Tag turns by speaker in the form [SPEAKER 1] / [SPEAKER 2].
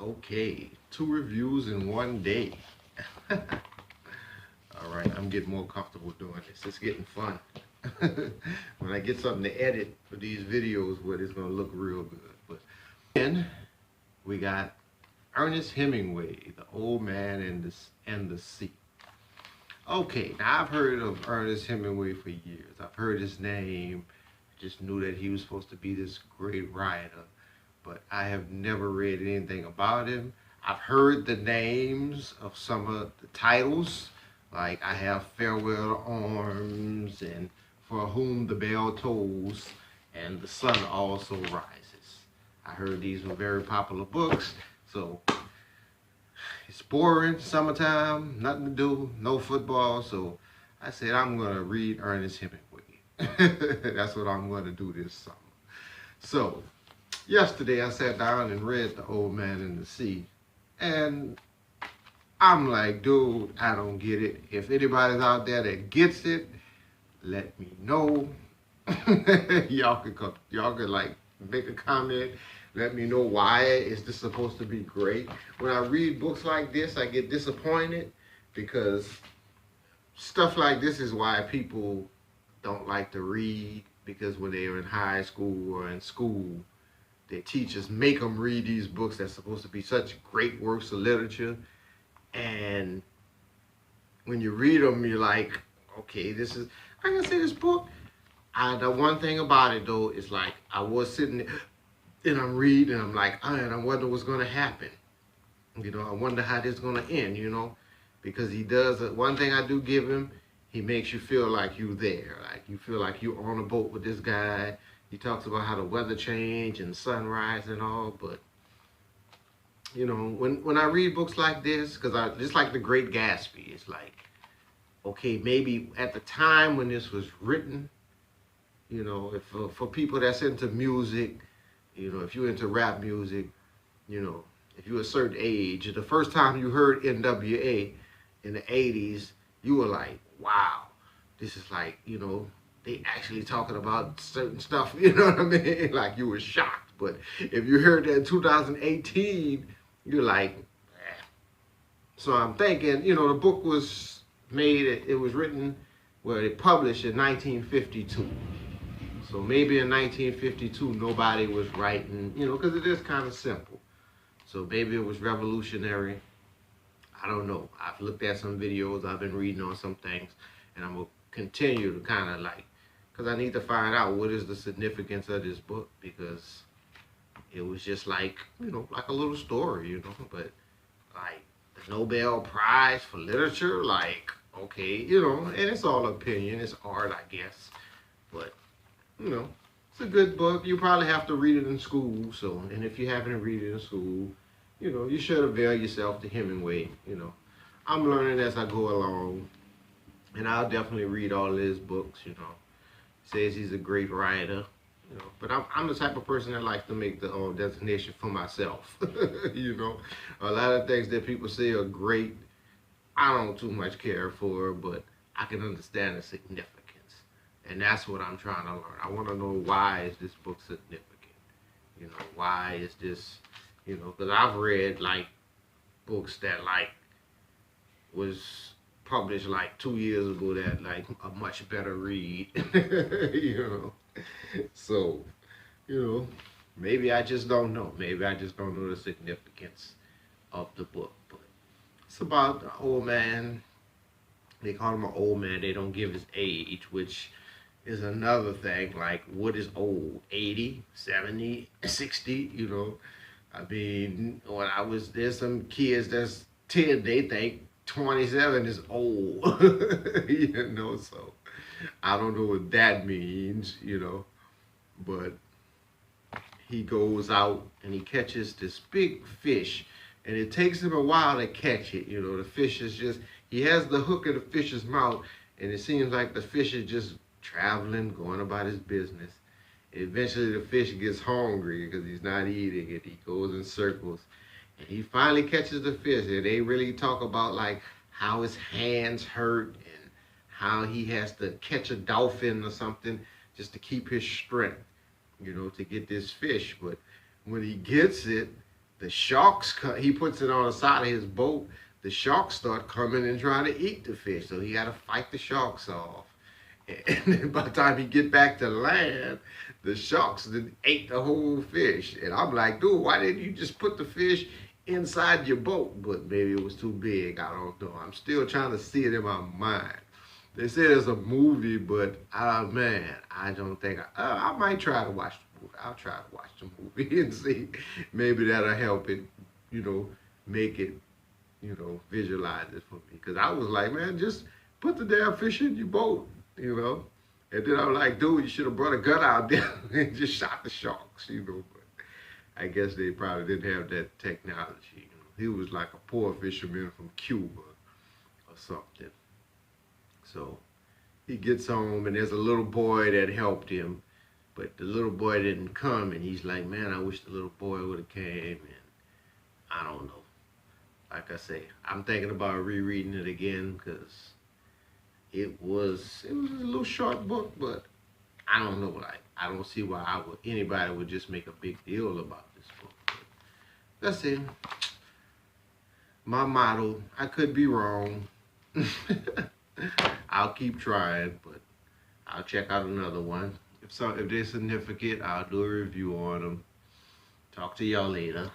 [SPEAKER 1] Okay, 2 reviews in one day. All right, I'm getting more comfortable doing this. It's getting fun. When I get something to edit for these videos where it's gonna look real good. But then we got Ernest Hemingway, The Old Man and the Sea. Okay, now I've heard of Ernest Hemingway for years. I've heard his name, just knew that he was supposed to be this great writer, but I have never read anything about him. I've heard the names of some of the titles, like I have Farewell Arms and For Whom the Bell Tolls and The Sun Also Rises. I heard these were very popular books, so it's boring, summertime, nothing to do, no football, so I said I'm gonna read Ernest Hemingway. That's what I'm gonna do this summer. So yesterday I sat down and read The Old Man and the Sea, and I'm like, dude, I don't get it. If anybody's out there that gets it, let me know. y'all could like make a comment. Let me know why is this supposed to be great. When I read books like this, I get disappointed because stuff like this is why people don't like to read, because when they're in high school or in school, their teachers make them read these books that's supposed to be such great works of literature. And when you read them, you're like, okay, this is, I can say this book. The one thing about it though is like, I was sitting there and I'm reading, and I'm like, and I wonder what's going to happen. You know, I wonder how this is going to end, you know, because he does, one thing I do give him, he makes you feel like you're there. Like you feel like you're on a boat with this guy. He talks about how the weather change and sunrise and all, but you know, when I read books like this, because I just like The Great Gatsby, it's like, okay, maybe at the time when this was written, you know, if for people that's into music, you know, if you're into rap music, you know, if you're a certain age, the first time you heard NWA in the 80s, you were like, wow, this is like, you know, they actually talking about certain stuff, you know what I mean? Like you were shocked. But if you heard that in 2018, you're like, eh. So I'm thinking, you know, the book was made, it was written, well, it published in 1952. So maybe in 1952, nobody was writing, you know, because it is kind of simple. So maybe it was revolutionary. I don't know. I've looked at some videos, I've been reading on some things, and I'm going to continue to kind of like, because I need to find out what is the significance of this book, because it was just like, you know, like a little story, you know, but like the Nobel Prize for Literature, like, okay, you know, and it's all opinion, it's art, I guess, but, you know, it's a good book. You probably have to read it in school, so, and if you haven't read it in school, you know, you should avail yourself to Hemingway, you know. I'm learning as I go along, and I'll definitely read all of his books, you know. Says he's a great writer, you know, but I'm the type of person that likes to make the designation for myself, you know. A lot of things that people say are great, I don't too much care for, but I can understand the significance. And that's what I'm trying to learn. I want to know, why is this book significant? You know, why is this, you know, because I've read like books that like was published like 2 years ago that like a much better read, you know. So, you know, maybe I just don't know. Maybe I just don't know the significance of the book. But it's about the old man. They call him an old man. They don't give his age, which is another thing. Like, what is old? 80, 70, 60, you know? I mean, when I was, there's some kids that's 10, they think 27 is old, you know, so I don't know what that means, you know, but he goes out and he catches this big fish, and it takes him a while to catch it, you know. The fish is just, he has the hook in the fish's mouth, and it seems like the fish is just traveling, going about his business. Eventually the fish gets hungry because he's not eating it. He goes in circles, and he finally catches the fish, and they really talk about like how his hands hurt and how he has to catch a dolphin or something just to keep his strength, you know, to get this fish. But when he gets it, The sharks, he puts it on the side of his boat. The sharks start coming and trying to eat the fish. So he got to fight the sharks off. And then by the time he get back to land, the sharks then ate the whole fish. And I'm like, dude, why didn't you just put the fish inside your boat? But maybe it was too big. I don't know. I'm still trying to see it in my mind. They said it's a movie, but man, I don't think I might try to watch the movie. I'll try to watch the movie and see. Maybe that'll help it, make it, visualize it for me. Because I was like, man, just put the damn fish in your boat, And then I'm like, dude, you should have brought a gun out there and just shot the sharks, But I guess they probably didn't have that technology. He was like a poor fisherman from Cuba or something. So he gets home and there's a little boy that helped him, but the little boy didn't come, and he's like, man, I wish the little boy would have came, and I don't know. Like I say, I'm thinking about rereading it again because it was a little short book, but I don't know. I don't see why anybody would just make a big deal about this book. But that's it. My motto, I could be wrong. I'll keep trying, but I'll check out another one. If they're significant, I'll do a review on them. Talk to y'all later.